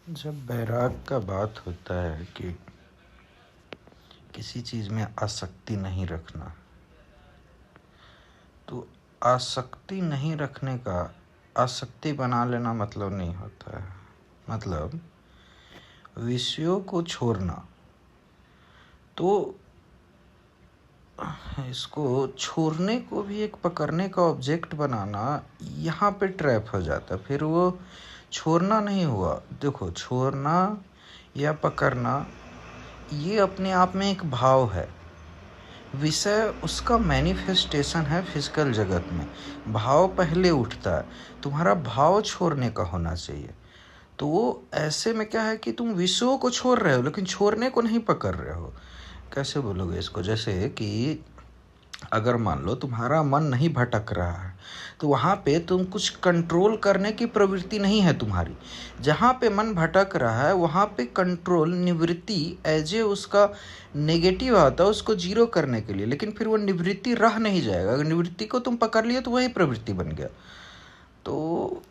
जब बैराग का बात होता है कि किसी चीज़ में आसक्ति नहीं रखना, तो आसक्ति नहीं रखने का आसक्ति बना लेना मतलब नहीं होता है। मतलब विषयों को छोड़ना, तो इसको छोड़ने को भी एक पकड़ने का ऑब्जेक्ट बनाना, यहाँ पे ट्रैप हो जाता है। फिर वो छोड़ना नहीं हुआ। देखो, छोड़ना या पकड़ना ये अपने आप में एक भाव है। विषय उसका मैनिफेस्टेशन है फिजिकल जगत में। भाव पहले उठता है, तुम्हारा भाव छोड़ने का होना चाहिए। तो वो ऐसे में क्या है कि तुम विषयों को छोड़ रहे हो लेकिन छोड़ने को नहीं पकड़ रहे हो। कैसे बोलोगे इसको? जैसे कि अगर मान लो तुम्हारा मन नहीं भटक रहा है, तो वहाँ पे तुम कुछ कंट्रोल करने की प्रवृत्ति नहीं है तुम्हारी। जहाँ पे मन भटक रहा है वहाँ पे कंट्रोल, निवृत्ति एज ए उसका नेगेटिव आता है, उसको जीरो करने के लिए। लेकिन फिर वो निवृत्ति रह नहीं जाएगा। अगर निवृत्ति को तुम पकड़ लिए तो वही प्रवृत्ति बन गया। तो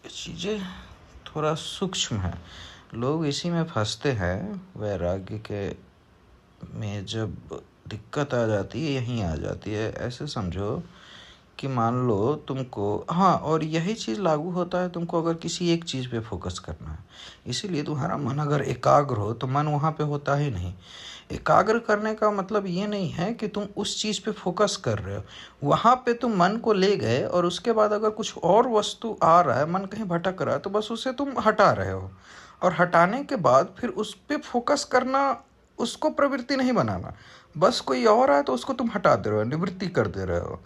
चीज़ें थोड़ा सूक्ष्म है, लोग इसी में फंसते हैं। वैराग्य के में जब दिक्कत आ जाती है, यहीं आ जाती है। ऐसे समझो कि मान लो तुमको, हाँ, और यही चीज़ लागू होता है तुमको अगर किसी एक चीज़ पे फोकस करना है। इसीलिए तुम्हारा मन अगर एकाग्र हो तो मन वहाँ पे होता ही नहीं। एकाग्र करने का मतलब ये नहीं है कि तुम उस चीज़ पे फोकस कर रहे हो। वहाँ पे तुम मन को ले गए और उसके बाद अगर कुछ और वस्तु आ रहा है, मन कहीं भटक रहा है, तो बस उसे तुम हटा रहे हो। और हटाने के बाद फिर उस पे फोकस करना, उसको प्रवृत्ति नहीं बनाना। बस कोई और आए तो उसको तुम हटा दे रहे हो, निवृत्ति कर दे रहे हो।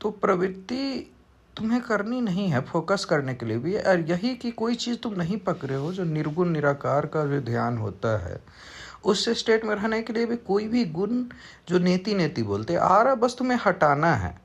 तो प्रवृत्ति तुम्हें करनी नहीं है फोकस करने के लिए भी। और यही कि कोई चीज़ तुम नहीं पकड़े हो, जो निर्गुण निराकार का जो ध्यान होता है, उस स्टेट में रहने के लिए भी कोई भी गुण जो नेति नेति बोलते आ रहा, बस तुम्हें हटाना है।